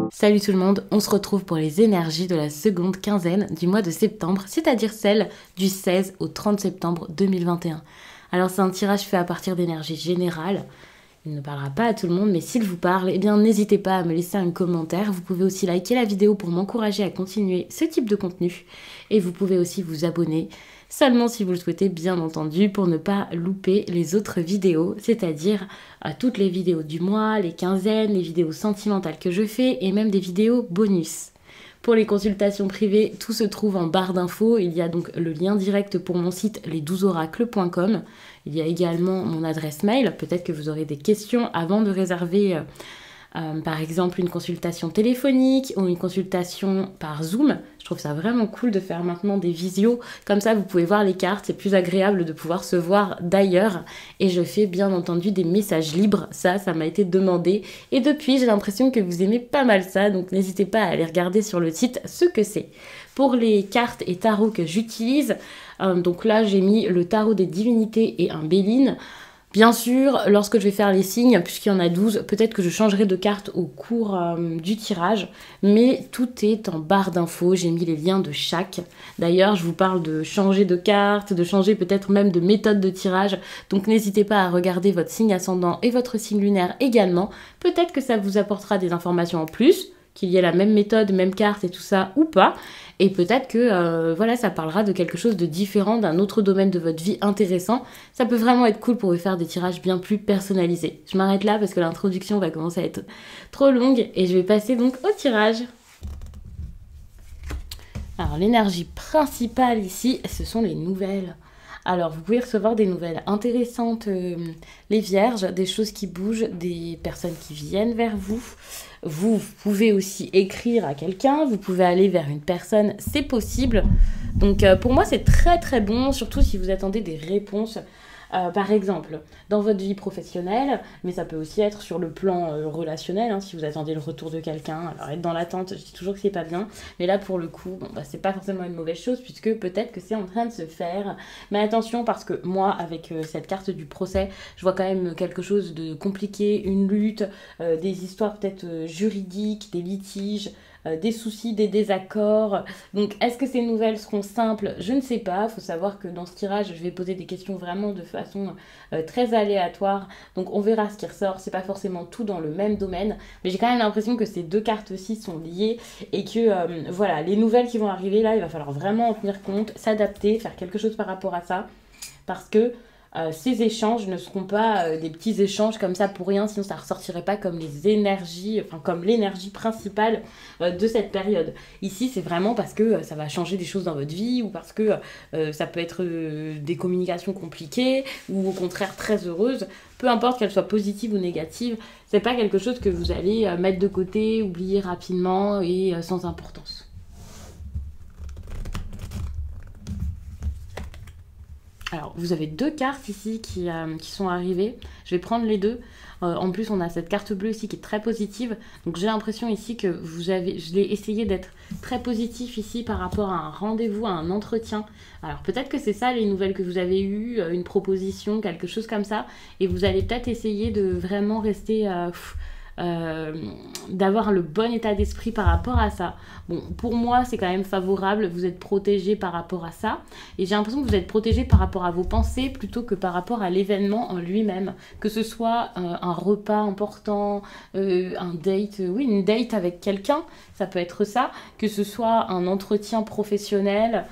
Salut tout le monde, on se retrouve pour les énergies de la seconde quinzaine du mois de septembre, c'est-à-dire celle du 16 au 30 septembre 2021. Alors c'est un tirage fait à partir d'énergie générale, il ne parlera pas à tout le monde, mais s'il vous parle, eh bien n'hésitez pas à me laisser un commentaire, vous pouvez aussi liker la vidéo pour m'encourager à continuer ce type de contenu, et vous pouvez aussi vous abonner, seulement si vous le souhaitez bien entendu, pour ne pas louper les autres vidéos, c'est-à-dire toutes les vidéos du mois, les quinzaines, les vidéos sentimentales que je fais et même des vidéos bonus. Pour les consultations privées, tout se trouve en barre d'infos. Il y a donc le lien direct pour mon site les12oracles.com. Il y a également mon adresse mail. Peut-être que vous aurez des questions avant de réserver par exemple une consultation téléphonique ou une consultation par Zoom. Je trouve ça vraiment cool de faire maintenant des visios. Comme ça, vous pouvez voir les cartes. C'est plus agréable de pouvoir se voir d'ailleurs. Et je fais bien entendu des messages libres. Ça m'a été demandé. Et depuis, j'ai l'impression que vous aimez pas mal ça. Donc n'hésitez pas à aller regarder sur le site ce que c'est. Pour les cartes et tarots que j'utilise, donc là, j'ai mis le tarot des divinités et un Béline. Bien sûr, lorsque je vais faire les signes, puisqu'il y en a 12, peut-être que je changerai de carte au cours du tirage, mais tout est en barre d'infos, j'ai mis les liens de chaque. D'ailleurs, je vous parle de changer de carte, de changer peut-être même de méthode de tirage, donc n'hésitez pas à regarder votre signe ascendant et votre signe lunaire également. Peut-être que ça vous apportera des informations en plus, qu'il y ait la même méthode, même carte et tout ça, ou pas. Et peut-être que voilà, ça parlera de quelque chose de différent, d'un autre domaine de votre vie intéressant. Ça peut vraiment être cool pour vous faire des tirages bien plus personnalisés. Je m'arrête là parce que l'introduction va commencer à être trop longue et je vais passer donc au tirage. Alors l'énergie principale ici, ce sont les nouvelles. Alors, vous pouvez recevoir des nouvelles intéressantes, les vierges, des choses qui bougent, des personnes qui viennent vers vous. Vous pouvez aussi écrire à quelqu'un, vous pouvez aller vers une personne, c'est possible. Donc, pour moi, c'est très très bon, surtout si vous attendez des réponses. Par exemple, dans votre vie professionnelle, mais ça peut aussi être sur le plan relationnel, hein, si vous attendez le retour de quelqu'un. Alors être dans l'attente, je dis toujours que c'est pas bien, mais là pour le coup, bon, c'est pas forcément une mauvaise chose puisque peut-être que c'est en train de se faire. Mais attention parce que moi, avec cette carte du procès, je vois quand même quelque chose de compliqué, une lutte, des histoires peut-être juridiques, des litiges, des soucis, des désaccords. Donc, est-ce que ces nouvelles seront simples? Je ne sais pas. Il faut savoir que dans ce tirage, je vais poser des questions vraiment de façon très aléatoire. Donc, on verra ce qui ressort. C'est pas forcément tout dans le même domaine. Mais j'ai quand même l'impression que ces deux cartes-ci sont liées et que, voilà, les nouvelles qui vont arriver là, il va falloir vraiment en tenir compte, s'adapter, faire quelque chose par rapport à ça. Parce que ces échanges ne seront pas des petits échanges comme ça pour rien, sinon ça ne ressortirait pas comme les énergies, enfin comme l'énergie principale de cette période. Ici, c'est vraiment parce que ça va changer des choses dans votre vie ou parce que ça peut être des communications compliquées ou au contraire très heureuses. Peu importe qu'elles soient positives ou négatives, c'est pas quelque chose que vous allez mettre de côté, oublier rapidement et sans importance. Alors, vous avez deux cartes ici qui sont arrivées. Je vais prendre les deux. En plus, on a cette carte bleue ici qui est très positive. Donc, j'ai l'impression ici que je l'ai essayé d'être très positif ici par rapport à un rendez-vous, à un entretien. Alors, peut-être que c'est ça les nouvelles que vous avez eues, une proposition, quelque chose comme ça. Et vous allez peut-être essayer de vraiment rester... d'avoir le bon état d'esprit par rapport à ça. Bon, pour moi, c'est quand même favorable, vous êtes protégé par rapport à ça, et j'ai l'impression que vous êtes protégé par rapport à vos pensées plutôt que par rapport à l'événement en lui-même, que ce soit un repas important, un date, oui, une date avec quelqu'un, ça peut être ça, que ce soit un entretien professionnel,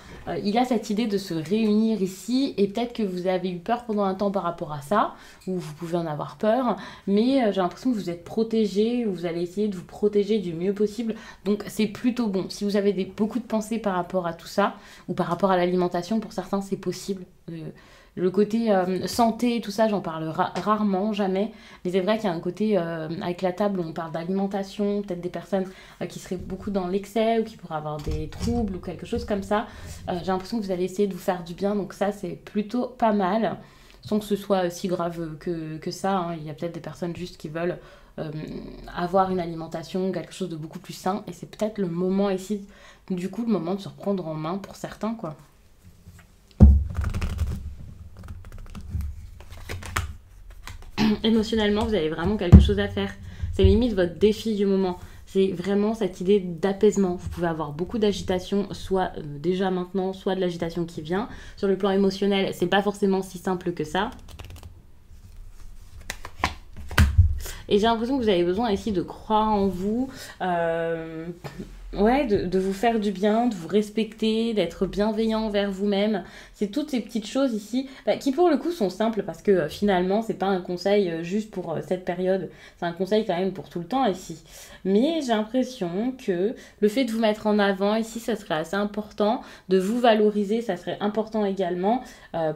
il a cette idée de se réunir ici, et peut-être que vous avez eu peur pendant un temps par rapport à ça, ou vous pouvez en avoir peur, mais j'ai l'impression que vous êtes protégé, vous allez essayer de vous protéger du mieux possible, donc c'est plutôt bon. Si vous avez beaucoup de pensées par rapport à tout ça, ou par rapport à l'alimentation, pour certains c'est possible. Le côté santé, tout ça, j'en parle rarement, jamais. Mais c'est vrai qu'il y a un côté, avec la table, où on parle d'alimentation, peut-être des personnes qui seraient beaucoup dans l'excès ou qui pourraient avoir des troubles ou quelque chose comme ça. J'ai l'impression que vous allez essayer de vous faire du bien, donc ça, c'est plutôt pas mal. Sans que ce soit si grave que ça, hein. Il y a peut-être des personnes juste qui veulent avoir une alimentation, quelque chose de beaucoup plus sain. Et c'est peut-être le moment ici, du coup, le moment de se reprendre en main pour certains, quoi. Émotionnellement, vous avez vraiment quelque chose à faire. C'est limite votre défi du moment. C'est vraiment cette idée d'apaisement. Vous pouvez avoir beaucoup d'agitation, soit déjà maintenant, soit de l'agitation qui vient. Sur le plan émotionnel, c'est pas forcément si simple que ça. Et j'ai l'impression que vous avez besoin ici de croire en vous, ouais, de vous faire du bien, de vous respecter, d'être bienveillant envers vous-même. C'est toutes ces petites choses ici qui pour le coup sont simples parce que finalement c'est pas un conseil juste pour cette période, c'est un conseil quand même pour tout le temps ici. Mais j'ai l'impression que le fait de vous mettre en avant ici, ça serait assez important, de vous valoriser, ça serait important également,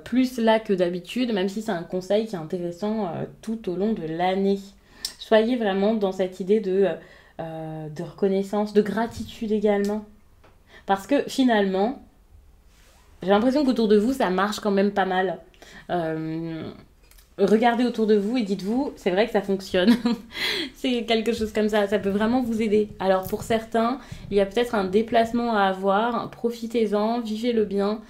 plus là que d'habitude, même si c'est un conseil qui est intéressant tout au long de l'année. Soyez vraiment dans cette idée de reconnaissance, de gratitude également. Parce que finalement, j'ai l'impression qu'autour de vous, ça marche quand même pas mal. Regardez autour de vous et dites-vous, c'est vrai que ça fonctionne. C'est quelque chose comme ça peut vraiment vous aider. Alors pour certains, il y a peut-être un déplacement à avoir, profitez-en, vivez-le bien.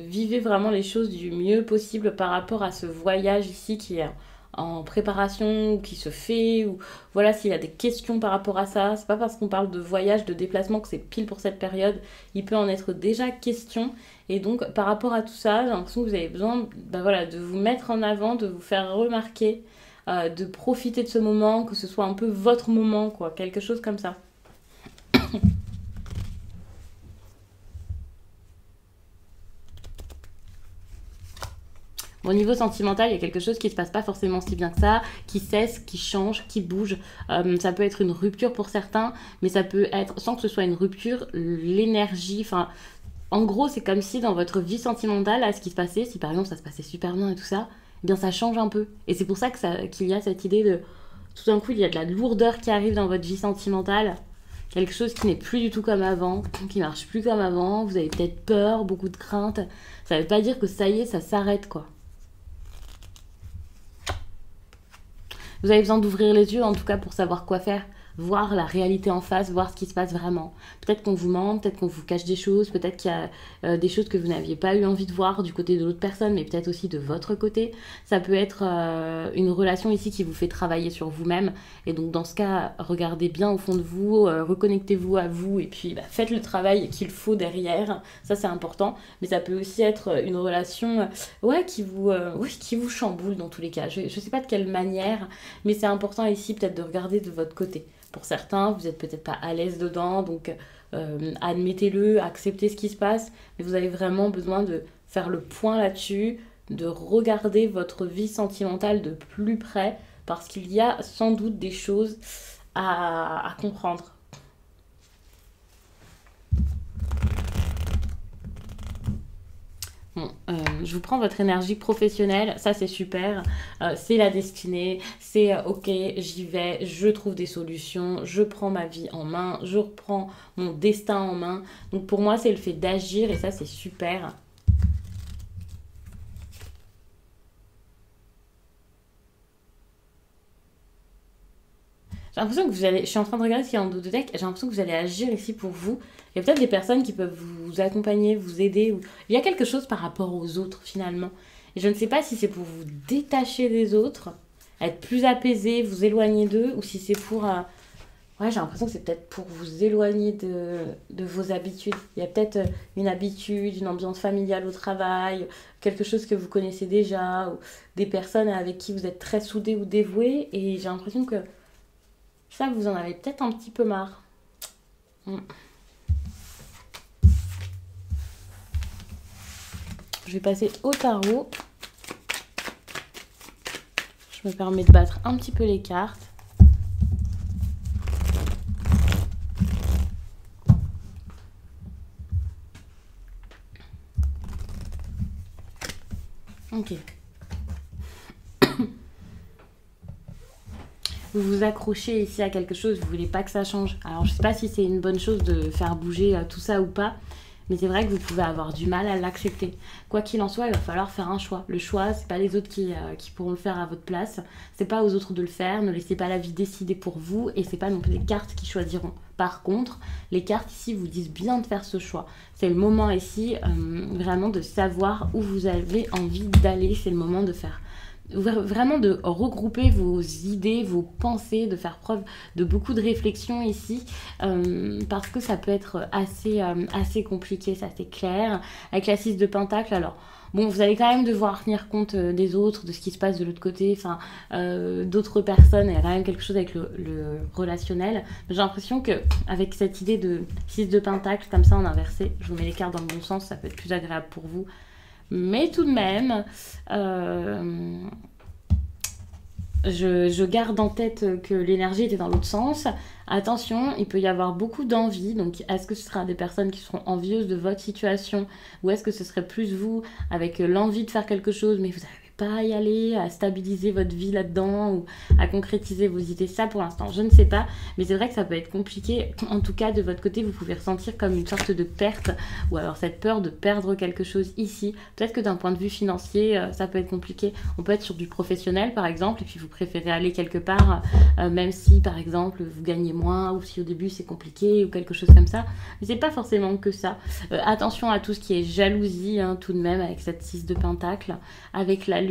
Vivez vraiment les choses du mieux possible par rapport à ce voyage ici qui est en préparation ou qui se fait, ou voilà, s'il y a des questions par rapport à ça, c'est pas parce qu'on parle de voyage, de déplacement que c'est pile pour cette période, il peut en être déjà question. Et donc par rapport à tout ça, j'ai l'impression que vous avez besoin voilà, de vous mettre en avant, de vous faire remarquer, de profiter de ce moment, que ce soit un peu votre moment, quoi, quelque chose comme ça. Au niveau sentimental, il y a quelque chose qui se passe pas forcément si bien que ça, qui cesse, qui change, qui bouge. Ça peut être une rupture pour certains, mais ça peut être, sans que ce soit une rupture, l'énergie, enfin, en gros, c'est comme si dans votre vie sentimentale, là, ce qui se passait, si par exemple ça se passait super bien et tout ça, eh bien ça change un peu. Et c'est pour ça qu'il y a cette idée de, tout d'un coup, il y a de la lourdeur qui arrive dans votre vie sentimentale, quelque chose qui n'est plus du tout comme avant, qui marche plus comme avant, vous avez peut-être peur, beaucoup de crainte. Ça veut pas dire que ça y est, ça s'arrête, quoi. Vous avez besoin d'ouvrir les yeux, en tout cas, pour savoir quoi faire. Voir la réalité en face, voir ce qui se passe vraiment. Peut-être qu'on vous ment, peut-être qu'on vous cache des choses, peut-être qu'il y a des choses que vous n'aviez pas eu envie de voir du côté de l'autre personne, mais peut-être aussi de votre côté. Ça peut être une relation ici qui vous fait travailler sur vous-même. Et donc dans ce cas, regardez bien au fond de vous, reconnectez-vous à vous et puis faites le travail qu'il faut derrière. Ça c'est important. Mais ça peut aussi être une relation qui vous chamboule dans tous les cas. Je ne sais pas de quelle manière, mais c'est important ici peut-être de regarder de votre côté. Pour certains, vous n'êtes peut-être pas à l'aise dedans, donc admettez-le, acceptez ce qui se passe, mais vous avez vraiment besoin de faire le point là-dessus, de regarder votre vie sentimentale de plus près, parce qu'il y a sans doute des choses à comprendre. Bon, je vous prends votre énergie professionnelle, ça c'est super, c'est la destinée, c'est ok, j'y vais, je trouve des solutions, je prends ma vie en main, je reprends mon destin en main. Donc pour moi c'est le fait d'agir et ça c'est super. J'ai l'impression que vous allez, je suis en train de regarder ce qu'il y a en dos de deck, j'ai l'impression que vous allez agir ici pour vous. Il y a peut-être des personnes qui peuvent vous accompagner, vous aider. Il y a quelque chose par rapport aux autres finalement. Et je ne sais pas si c'est pour vous détacher des autres, être plus apaisé, vous éloigner d'eux, ou si c'est pour... Ouais, j'ai l'impression que c'est peut-être pour vous éloigner de vos habitudes. Il y a peut-être une habitude, une ambiance familiale au travail, quelque chose que vous connaissez déjà, ou des personnes avec qui vous êtes très soudés ou dévoués. Et j'ai l'impression que ça, vous en avez peut-être un petit peu marre. Je vais passer au tarot. Je me permets de battre un petit peu les cartes. Ok. Vous vous accrochez ici à quelque chose, vous voulez pas que ça change. Alors je sais pas si c'est une bonne chose de faire bouger tout ça ou pas, mais c'est vrai que vous pouvez avoir du mal à l'accepter. Quoi qu'il en soit, il va falloir faire un choix. Le choix, c'est pas les autres qui pourront le faire à votre place, c'est pas aux autres de le faire, ne laissez pas la vie décider pour vous, et c'est pas non plus les cartes qui choisiront. Par contre, les cartes ici vous disent bien de faire ce choix. C'est le moment ici vraiment de savoir où vous avez envie d'aller, c'est le moment de faire vraiment de regrouper vos idées, vos pensées, de faire preuve de beaucoup de réflexion ici, parce que ça peut être assez compliqué, ça c'est clair. Avec la 6 de Pentacle, alors bon, vous allez quand même devoir tenir compte des autres, de ce qui se passe de l'autre côté, enfin, d'autres personnes, il y a quand même quelque chose avec le relationnel. J'ai l'impression qu'avec cette idée de 6 de Pentacle, comme ça en inversé, je vous mets les cartes dans le bon sens, ça peut être plus agréable pour vous. Mais tout de même, je garde en tête que l'énergie était dans l'autre sens. Attention, il peut y avoir beaucoup d'envie. Donc, est-ce que ce sera des personnes qui seront envieuses de votre situation, ou est-ce que ce serait plus vous avec l'envie de faire quelque chose, mais vous n'arrivez pas à y aller, à stabiliser votre vie là-dedans, ou à concrétiser vos idées? Ça, pour l'instant, je ne sais pas. Mais c'est vrai que ça peut être compliqué. En tout cas, de votre côté, vous pouvez ressentir comme une sorte de perte, ou alors cette peur de perdre quelque chose ici. Peut-être que d'un point de vue financier, ça peut être compliqué. On peut être sur du professionnel, par exemple, et puis vous préférez aller quelque part, même si, par exemple, vous gagnez moins, ou si au début c'est compliqué, ou quelque chose comme ça. Mais c'est pas forcément que ça. Attention à tout ce qui est jalousie, hein, tout de même, avec cette 6 de Pentacle, avec la Lune.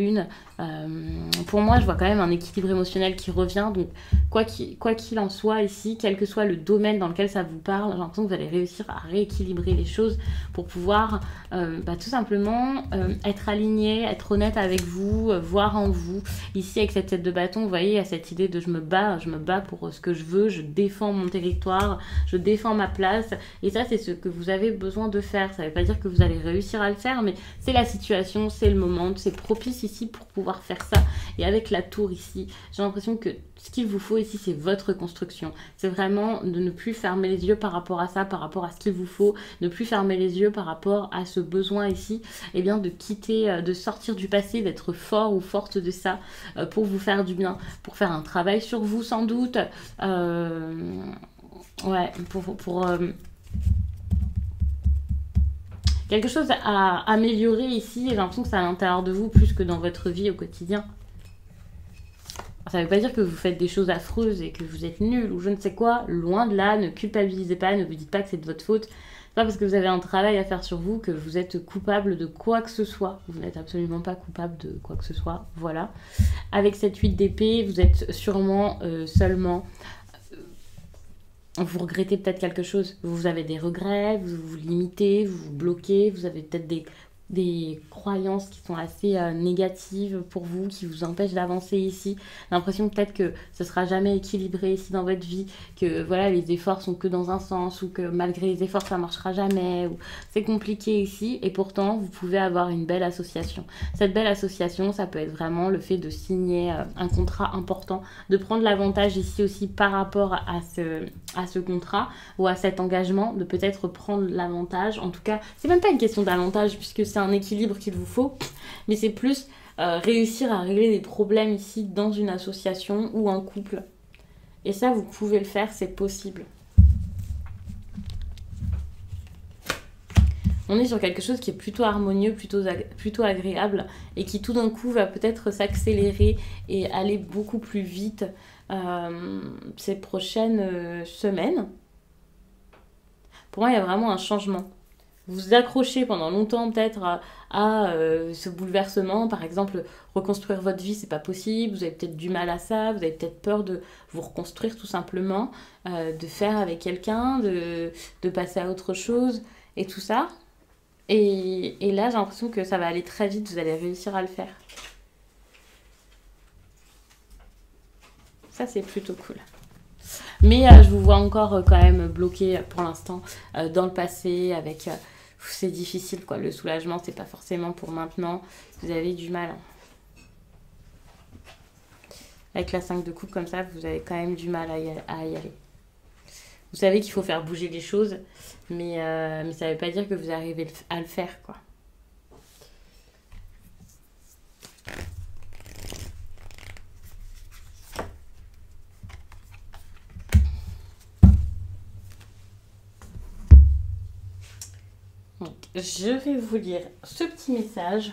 Pour moi, je vois quand même un équilibre émotionnel qui revient. Donc, quoi qu'il en soit ici, quel que soit le domaine dans lequel ça vous parle, j'ai l'impression que vous allez réussir à rééquilibrer les choses pour pouvoir tout simplement être aligné, être honnête avec vous, voir en vous. Ici, avec cette tête de bâton, vous voyez, il y a cette idée de je me bats pour ce que je veux, je défends mon territoire, je défends ma place. Et ça, c'est ce que vous avez besoin de faire. Ça ne veut pas dire que vous allez réussir à le faire, mais c'est la situation, c'est le moment, c'est propice ici pour pouvoir faire ça. Et avec la tour ici, j'ai l'impression que ce qu'il vous faut ici, c'est votre construction. C'est vraiment de ne plus fermer les yeux par rapport à ça, par rapport à ce qu'il vous faut, ne plus fermer les yeux par rapport à ce besoin ici, et bien de quitter, de sortir du passé, d'être fort ou forte de ça pour vous faire du bien, pour faire un travail sur vous sans doute. Ouais, pour quelque chose à améliorer ici. J'ai l'impression que c'est à l'intérieur de vous plus que dans votre vie au quotidien. Ça ne veut pas dire que vous faites des choses affreuses et que vous êtes nul ou je ne sais quoi. Loin de là, ne culpabilisez pas, ne vous dites pas que c'est de votre faute. C'est pas parce que vous avez un travail à faire sur vous que vous êtes coupable de quoi que ce soit. Vous n'êtes absolument pas coupable de quoi que ce soit. Voilà. Avec cette 8 d'épée, vous êtes sûrement seulement... vous regrettez peut-être quelque chose. Vous avez des regrets, vous vous limitez, vous vous bloquez, vous avez peut-être des croyances qui sont assez négatives pour vous, qui vous empêchent d'avancer ici. L'impression peut-être que ce sera jamais équilibré ici dans votre vie, que voilà, les efforts sont que dans un sens, ou que malgré les efforts ça marchera jamais, ou c'est compliqué ici, et pourtant vous pouvez avoir une belle association. Cette belle association, ça peut être vraiment le fait de signer un contrat important, de prendre l'avantage ici aussi par rapport à ce contrat, ou à cet engagement, de peut-être prendre l'avantage. En tout cas, c'est même pas une question d'avantage, puisque c'est un équilibre qu'il vous faut, mais c'est plus réussir à régler des problèmes ici dans une association ou un couple. Et ça, vous pouvez le faire, c'est possible. On est sur quelque chose qui est plutôt harmonieux, plutôt agréable, et qui tout d'un coup va peut-être s'accélérer et aller beaucoup plus vite ces prochaines semaines. Pour moi, il y a vraiment un changement. Vous vous accrochez pendant longtemps peut-être à ce bouleversement. Par exemple, reconstruire votre vie, c'est pas possible. Vous avez peut-être du mal à ça. Vous avez peut-être peur de vous reconstruire tout simplement, de faire avec quelqu'un, de passer à autre chose et tout ça. Et là, j'ai l'impression que ça va aller très vite. Vous allez réussir à le faire. Ça, c'est plutôt cool. Mais je vous vois encore quand même bloqué pour l'instant dans le passé avec... c'est difficile, quoi. Le soulagement, c'est pas forcément pour maintenant. Vous avez du mal. Avec la 5 de coupe comme ça, vous avez quand même du mal à y aller. Vous savez qu'il faut faire bouger les choses, mais ça ne veut pas dire que vous arrivez à le faire, quoi. Donc, je vais vous lire ce petit message.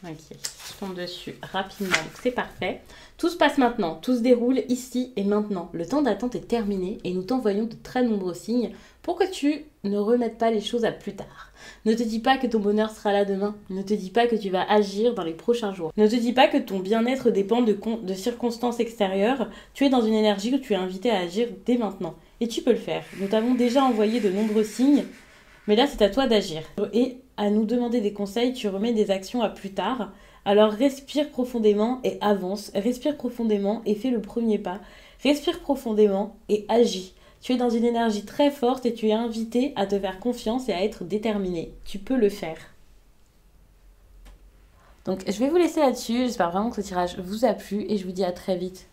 Ok, je tombe dessus rapidement, donc c'est parfait. Tout se passe maintenant, tout se déroule ici et maintenant. Le temps d'attente est terminé et nous t'envoyons de très nombreux signes pour que tu ne remettes pas les choses à plus tard. Ne te dis pas que ton bonheur sera là demain. Ne te dis pas que tu vas agir dans les prochains jours. Ne te dis pas que ton bien-être dépend de circonstances extérieures. Tu es dans une énergie où tu es invité à agir dès maintenant. Et tu peux le faire. Nous t'avons déjà envoyé de nombreux signes, mais là c'est à toi d'agir. Et à nous demander des conseils, tu remets des actions à plus tard. Alors respire profondément et avance. Respire profondément et fais le premier pas. Respire profondément et agis. Tu es dans une énergie très forte et tu es invité à te faire confiance et à être déterminé. Tu peux le faire. Donc je vais vous laisser là-dessus. J'espère vraiment que ce tirage vous a plu et je vous dis à très vite.